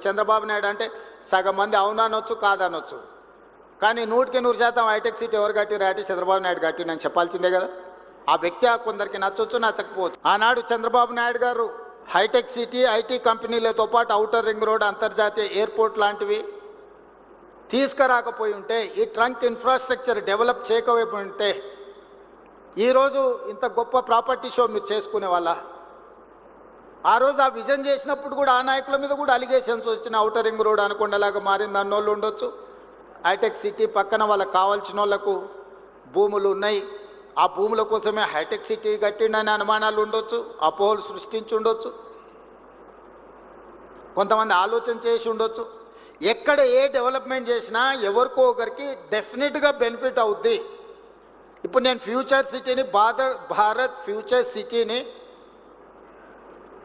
చంద్రబాబు నాయుడు అంటే సగం మంది అవుననొచ్చు కాదనొచ్చు, కానీ 100% హైటెక్ సిటీ ఎవరు కట్టిరు అంటే చంద్రబాబు నాయుడు కట్టిండని చెప్పాల్సిందే కదా. ఆ వ్యక్తి కొందరికి నచ్చొచ్చు నచ్చకపోవచ్చు. ఆనాడు చంద్రబాబు నాయుడు గారు హైటెక్ సిటీ, ఐటీ కంపెనీలతో పాటు ఔటర్ రింగ్ రోడ్, అంతర్జాతీయ ఎయిర్పోర్ట్ లాంటివి తీసుకురాకపోయి ఉంటే, ఈ ట్రంక్ ఇన్ఫ్రాస్ట్రక్చర్ డెవలప్ చేయకపోయి ఉంటే ఈరోజు ఇంత గొప్ప ప్రాపర్టీ షో మీరు చేసుకునే వాళ్ళ. ఆ రోజు ఆ విజన్ చేసినప్పుడు కూడా ఆ నాయకుల మీద కూడా అలిగేషన్స్ వచ్చిన, ఔటర్ రింగ్ రోడ్ అనుకొండలాగా మారింది అన్నోళ్ళు ఉండొచ్చు. హైటెక్ సిటీ పక్కన వాళ్ళకి కావాల్సిన వాళ్ళకు భూములు ఉన్నాయి, ఆ భూముల కోసమే హైటెక్ సిటీ కట్టిండని అనుమానాలు ఉండొచ్చు, అపోహలు సృష్టించి ఉండొచ్చు, కొంతమంది ఆలోచన చేసి ఉండొచ్చు. ఎక్కడ ఏ డెవలప్మెంట్ చేసినా ఎవరికో ఒకరికి డెఫినెట్గా బెనిఫిట్ అవుద్ది. ఇప్పుడు నేను ఫ్యూచర్ సిటీని, భారత్ ఫ్యూచర్ సిటీని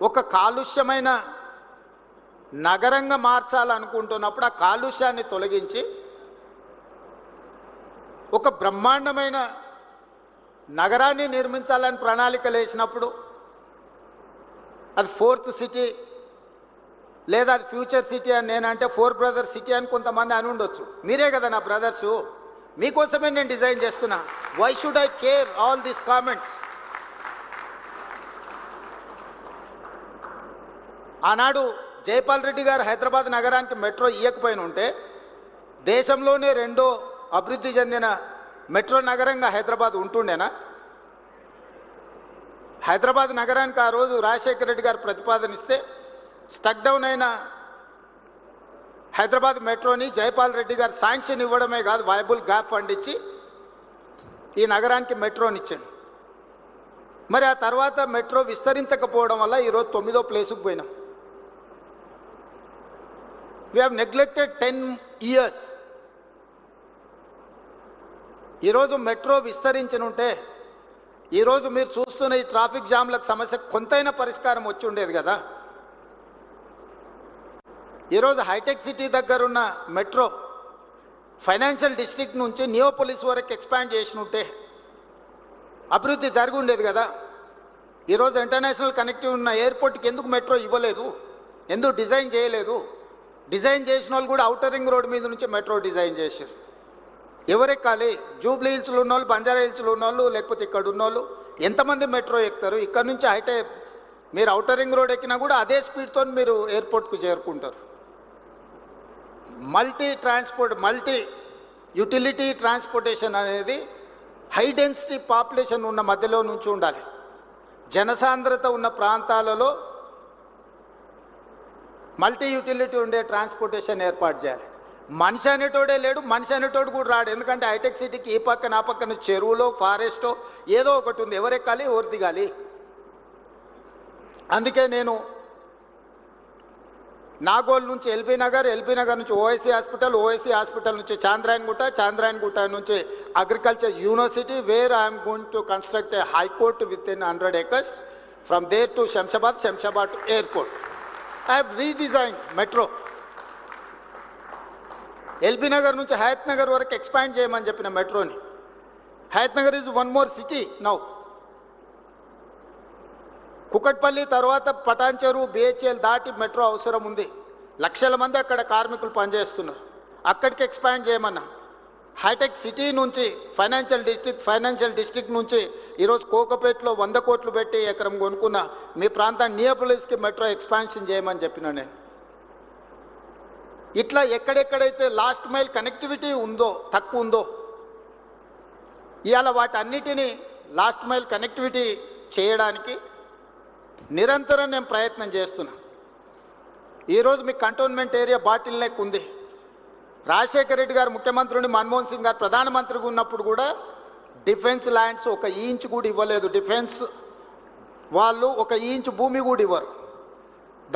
ఒక కాలుష్యమైన నగరంగా మార్చాలనుకుంటున్నప్పుడు ఆ కాలుష్యాన్ని తొలగించి ఒక బ్రహ్మాండమైన నగరాన్ని నిర్మించాలని ప్రణాళికలు వేసినప్పుడు అది ఫోర్త్ సిటీ లేదా అది ఫ్యూచర్ సిటీ అని నేనంటే 4 బ్రదర్స్ సిటీ అని కొంతమంది అని ఉండొచ్చు. మీరే కదా నా బ్రదర్సు, మీకోసమే నేను డిజైన్ చేస్తున్నా. Why should I care all these comments? ఆనాడు జైపాల్ రెడ్డి గారు హైదరాబాద్ నగరానికి మెట్రో ఇవ్వకపోయిన ఉంటే దేశంలోనే రెండో అభివృద్ధి చెందిన మెట్రో నగరంగా హైదరాబాద్ ఉంటుండేనా? హైదరాబాద్ నగరానికి ఆ రోజు రాజశేఖర రెడ్డి గారు ప్రతిపాదనిస్తే స్టక్ డౌన్ అయిన హైదరాబాద్ మెట్రోని జైపాల్ రెడ్డి గారు శాంక్షన్ ఇవ్వడమే కాదు, వైబుల్ గ్యాప్ ఫండ్ ఇచ్చి ఈ నగరానికి మెట్రోని ఇచ్చాడు. మరి ఆ తర్వాత మెట్రో విస్తరించకపోవడం వల్ల ఈరోజు 9వ ప్లేసుకు పోయినాం. We have neglected 10 years. ఈరోజు మెట్రో విస్తరించనుంటే ఈరోజు మీరు చూస్తున్న ఈ ట్రాఫిక్ జామ్లకు సమస్య కొంతైనా పరిష్కారం వచ్చి ఉండేది కదా. ఈరోజు హైటెక్ సిటీ దగ్గరున్న మెట్రో ఫైనాన్షియల్ డిస్ట్రిక్ట్ నుంచి నియోపోలిస్ వరకు ఎక్స్పాండ్ చేసినుంటే అభివృద్ధి జరిగి ఉండేది కదా. ఈరోజు ఇంటర్నేషనల్ కనెక్టివ్ ఉన్న ఎయిర్పోర్ట్కి ఎందుకు మెట్రో ఇవ్వలేదు? ఎందుకు డిజైన్ చేయలేదు? డిజైన్ చేసిన వాళ్ళు కూడా ఔటర్ రింగ్ రోడ్ మీద నుంచి మెట్రో డిజైన్ చేశారు. ఎవరెక్కాలి? జూబ్లీ హిల్స్లో ఉన్నోళ్ళు, బంజారా హిల్స్లో ఉన్నోళ్ళు, లేకపోతే ఇక్కడ ఉన్నోళ్ళు ఎంతమంది మెట్రో ఎక్కుతారు? ఇక్కడ నుంచి హైటెక్ మీరు ఔటర్ రింగ్ రోడ్ ఎక్కినా కూడా అదే స్పీడ్తో మీరు ఎయిర్పోర్ట్కు చేరుకుంటారు. మల్టీ యూటిలిటీ ట్రాన్స్పోర్టేషన్ అనేది హై డెన్సిటీ పాపులేషన్ ఉన్న మధ్యలో నుంచి ఉండాలి. జనసాంద్రత ఉన్న ప్రాంతాలలో మల్టీ యూటిలిటీ ఉండే ట్రాన్స్పోర్టేషన్ ఏర్పాటు చేయాలి. మనిషి అనేటోడే లేడు, మనిషి అనేటోడు కూడా రాడు. ఎందుకంటే హైటెక్ సిటీకి ఈ పక్కన ఆ పక్కన చెరువులో ఫారెస్టో ఏదో ఒకటి ఉంది, ఎవరెక్కాలి ఎవరు దిగాలి. అందుకే నేను నాగోల్ నుంచి ఎల్బీ నగర్ నుంచి ఓఎస్సీ హాస్పిటల్ నుంచి చాంద్రాయణగుట్ట నుంచి agriculture university, where I'm going to construct a high court within 100 acres from there to Shamshabad to airport. I have redesigned metro. LB Nagar నుంచి హయత్ నగర్ వరకు ఎక్స్పాండ్ చేయమని చెప్పిన మెట్రోని. Hayat Nagar is one more city now. Kukatpally తర్వాత పటాన్చెరు, బిహెచ్ఎల్ దాటి మెట్రో అవసరం ఉంది. లక్షల మంది అక్కడ కార్మికులు పనిచేస్తున్నారు. అక్కడికి ఎక్స్పాండ్ చేయమన్నా. హైటెక్ సిటీ నుంచి ఫైనాన్షియల్ డిస్ట్రిక్ట్ నుంచి ఈరోజు కోకపేటలో 100 కోట్లు పెట్టి ఎకరం కొనుక్కున్న మీ ప్రాంతాన్ని నియోపోలిస్కి మెట్రో ఎక్స్పాన్షన్ చేయమని చెప్పిన నేను. ఇట్లా ఎక్కడెక్కడైతే లాస్ట్ మైల్ కనెక్టివిటీ తక్కువ ఉందో ఇవాళ వాటన్నిటినీ లాస్ట్ మైల్ కనెక్టివిటీ చేయడానికి నిరంతరం నేను ప్రయత్నం చేస్తున్నా. ఈరోజు మీ కంటోన్మెంట్ ఏరియా బాటిల్ నెక్ ఉంది. రాజశేఖర రెడ్డి గారు ముఖ్యమంత్రి ఉండి మన్మోహన్ సింగ్ గారు ప్రధానమంత్రిగా ఉన్నప్పుడు కూడా డిఫెన్స్ ల్యాండ్స్ 1 ఇంచ్ కూడా ఇవ్వలేదు. డిఫెన్స్ వాళ్ళు 1 ఇంచ్ భూమి కూడా ఇవ్వరు.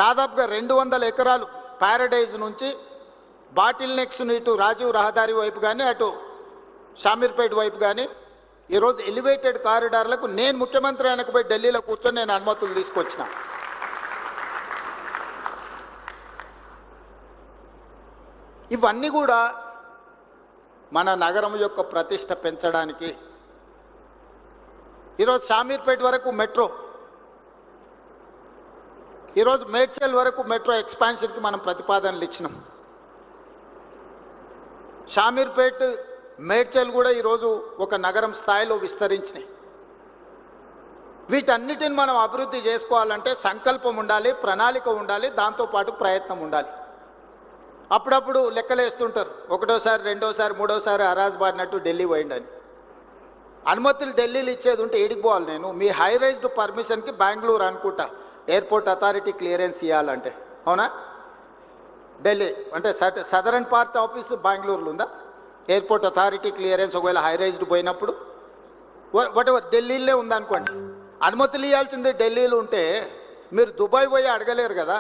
దాదాపుగా 200 ఎకరాలు ప్యారడైజ్ నుంచి బాటిల్ నెక్స్ ఇటు రాజీవ్ రహదారి వైపు కానీ అటు షామీర్పేట వైపు కానీ ఈరోజు ఎలివేటెడ్ కారిడార్లకు నేను ముఖ్యమంత్రి అయినకపోయి ఢిల్లీలో కూర్చొని నేను అనుమతులు తీసుకొచ్చిన. ఇవన్నీ కూడా మన నగరం యొక్క ప్రతిష్ట పెంచడానికి. ఈరోజు షామీర్పేట వరకు మెట్రో ఈరోజు మేడ్చల్ వరకు మెట్రో ఎక్స్పాన్షన్కి మనం ప్రతిపాదనలు ఇచ్చినాం. షామీర్పేట్ మేడ్చల్ కూడా ఈరోజు ఒక నగరం స్థాయిలో విస్తరించినాయి. వీటన్నిటిని మనం అభివృద్ధి చేసుకోవాలంటే సంకల్పం ఉండాలి, ప్రణాళిక ఉండాలి, దాంతోపాటు ప్రయత్నం ఉండాలి. అప్పుడప్పుడు లెక్కలేస్తుంటారు, ఒకటోసారి రెండోసారి మూడోసారి అరాజ్ బాడినట్టు ఢిల్లీ పోయిండని. అనుమతులు ఢిల్లీలో ఇచ్చేది ఉంటే ఏడికి పోవాలి నేను? మీ హై రైజ్డ్ పర్మిషన్కి బెంగళూరు అనుకుంటా ఎయిర్పోర్ట్ అథారిటీ క్లియరెన్స్ ఇవ్వాలంటే, అవునా? ఢిల్లీ అంటే సదరన్ పార్ట్ ఆఫీస్ బెంగళూరులో ఉందా? ఎయిర్పోర్ట్ అథారిటీ క్లియరెన్స్ ఒకవేళ హై రైజ్డ్ పోయినప్పుడు వాట్ ఎవర్ ఢిల్లీలో ఉందనుకోండి, అనుమతులు ఇవ్వాల్సిందే ఢిల్లీలో ఉంటే మీరు దుబాయ్ పోయి అడగలేరు కదా.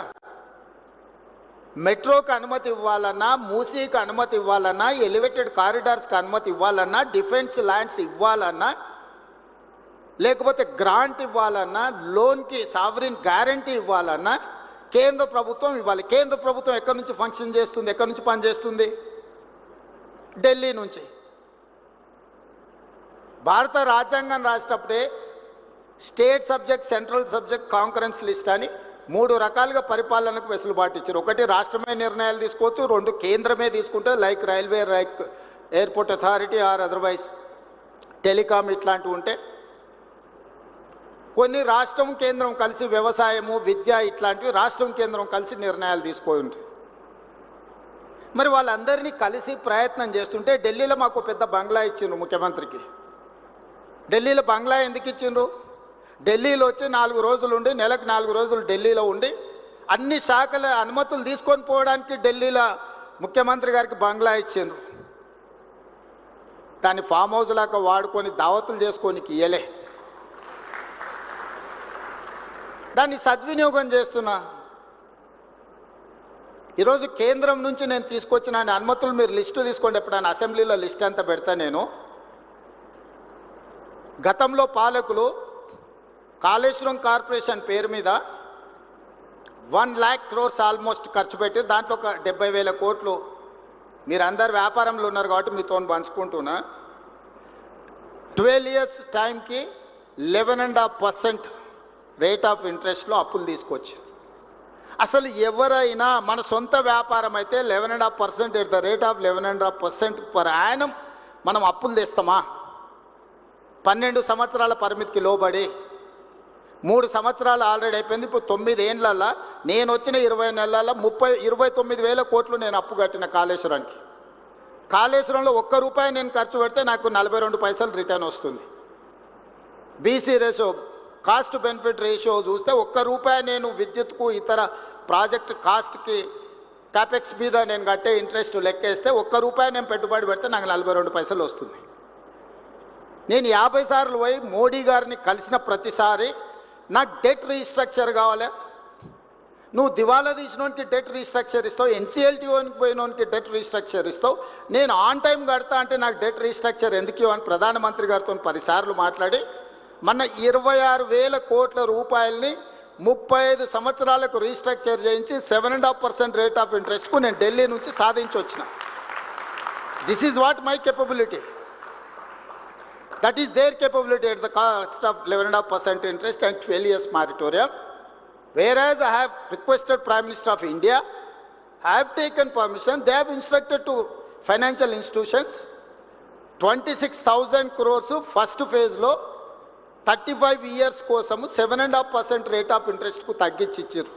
మెట్రోకి అనుమతి ఇవ్వాలన్నా, మూసీకి అనుమతి ఇవ్వాలన్నా, ఎలివేటెడ్ కారిడార్స్కి అనుమతి ఇవ్వాలన్నా, డిఫెన్స్ ల్యాండ్స్ ఇవ్వాలన్నా, లేకపోతే గ్రాంట్ ఇవ్వాలన్నా, లోన్కి సావరిన్ గ్యారంటీ ఇవ్వాలన్నా కేంద్ర ప్రభుత్వం ఇవ్వాలి. కేంద్ర ప్రభుత్వం ఎక్కడి నుంచి ఫంక్షన్ చేస్తుంది, ఎక్కడి నుంచి పనిచేస్తుంది? ఢిల్లీ నుంచి. భారత రాజ్యాంగం రాసేటప్పుడే state subject, central subject, concurrence list అని 3 రకాలుగా పరిపాలనకు వెసులుబాటు ఇచ్చారు. ఒకటి రాష్ట్రమే నిర్ణయాలు తీసుకోవచ్చు, 2 కేంద్రమే తీసుకుంటే like railway, like airport authority or otherwise telecom ఇట్లాంటివి ఉంటే, కొన్ని రాష్ట్రం కేంద్రం కలిసి వ్యవసాయము, విద్య ఇట్లాంటివి రాష్ట్రం కేంద్రం కలిసి నిర్ణయాలు తీసుకోండి. మరి వాళ్ళందరినీ కలిసి ప్రయత్నం చేస్తుంటే ఢిల్లీలో మాకు పెద్ద బంగ్లా ఇచ్చిండ్రు ముఖ్యమంత్రికి. ఢిల్లీలో బంగ్లా ఎందుకు ఇచ్చిండ్రు? ఢిల్లీలో వచ్చి 4 రోజులు ఉండి, నెలకు 4 రోజులు ఢిల్లీలో ఉండి అన్ని శాఖల అనుమతులు తీసుకొని పోవడానికి ఢిల్లీలో ముఖ్యమంత్రి గారికి బంగ్లా ఇచ్చిండ్రు. దాన్ని ఫామ్ హౌస్ లాగా వాడుకొని దావతులు చేసుకోనికి ఇయ్యలే. దాన్ని సద్వినియోగం చేస్తున్నా. ఈరోజు కేంద్రం నుంచి నేను తీసుకొచ్చిన అనుమతులు మీరు లిస్టు తీసుకోండి. ఎప్పుడైనా అసెంబ్లీలో లిస్ట్ అంతా పెడతా నేను. గతంలో పాలకులు కాళేశ్వరం కార్పొరేషన్ పేరు మీద 1 lakh crores ఆల్మోస్ట్ ఖర్చు పెట్టి దాంట్లో ఒక 70,000 కోట్లు మీరందరు వ్యాపారంలో ఉన్నారు కాబట్టి మీతో పంచుకుంటున్నా. 12 years టైంకి 11.5% రేట్ ఆఫ్ ఇంట్రెస్ట్లో అప్పులు తీసుకొచ్చి, అసలు ఎవరైనా మన సొంత వ్యాపారం అయితే 11.5% at the rate of 11.5% per annum మనం అప్పులు తెస్తామా? 12 సంవత్సరాల పరిమితికి లోబడి 3 సంవత్సరాలు ఆల్రెడీ అయిపోయింది. ఇప్పుడు 9 ఏళ్ళల్లో నేను వచ్చిన 20 నెలల్లో 29,000 కోట్లు నేను అప్పు కట్టిన కాళేశ్వరానికి. కాళేశ్వరంలో ₹1 నేను ఖర్చు పెడితే నాకు 42 పైసలు రిటర్న్ వస్తుంది. BC ratio, cost benefit ratio చూస్తే ₹1 నేను విద్యుత్కు ఇతర ప్రాజెక్ట్ కాస్ట్కి క్యాపెక్స్ మీద నేను కట్టే ఇంట్రెస్ట్ లెక్కేస్తే ₹1 నేను పెట్టుబడి పెడితే నాకు 42 పైసలు వస్తుంది. నేను 50 సార్లు పోయి మోడీ గారిని కలిసిన ప్రతిసారి నాకు డెట్ రీస్ట్రక్చర్ కావాలి. నువ్వు దివాలా తీసినోనికి డెట్ రీస్ట్రక్చర్ ఇస్తావు, ఎన్సీఎల్టీ పోయినోనికి డెట్ రీస్ట్రక్చర్ ఇస్తావు, నేను ఆన్ టైం కడతా అంటే నాకు డెట్ రీస్ట్రక్చర్ ఎందుకు ఇవ్వని ప్రధానమంత్రి గారితో 10 సార్లు మాట్లాడి మొన్న 26,000 కోట్ల రూపాయలని 35 సంవత్సరాలకు రీస్ట్రక్చర్ చేయించి 7.5% రేట్ ఆఫ్ ఇంట్రెస్ట్కు నేను ఢిల్లీ నుంచి సాధించి వచ్చిన. This is what my capability. That is their capability at the cost of 11.5% interest and 12 years moratorium. Whereas I have requested Prime Minister of India, I have taken permission, they have instructed to financial institutions 26,000 crores first phase lo 35 years కోసము 7.5% rate of ఇంట్రెస్ట్కు తగ్గించి ఇచ్చారు.